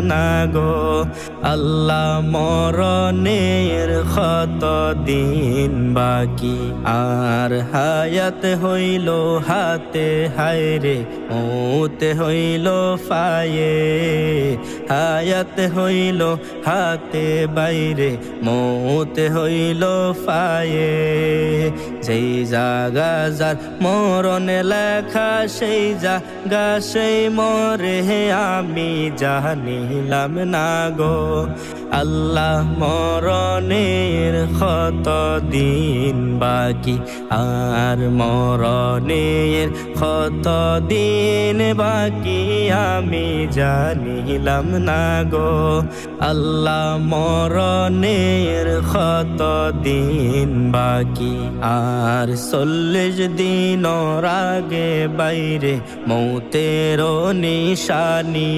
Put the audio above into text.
না গো আল্লাহ মরণের কত দিন বাকি আর হায়াত হইল হাতে হায়রে মৌত হইল ফায়ে হায়াত হইল হাতে বাইরে মৌত হইল ফায়ে যেই জাগা যার মরণে লেখা সেই জাগা সেই মরে আমি জানিলাম না গো আল্লাহ মরণের কত দিন বাকি আর মরণের কত দিন বাকি আমি জানিলাম না গো আল্লাহ মরণের কত দিন বাকি আর 40 দিনের আগে বাইরে মৌতের নিশানি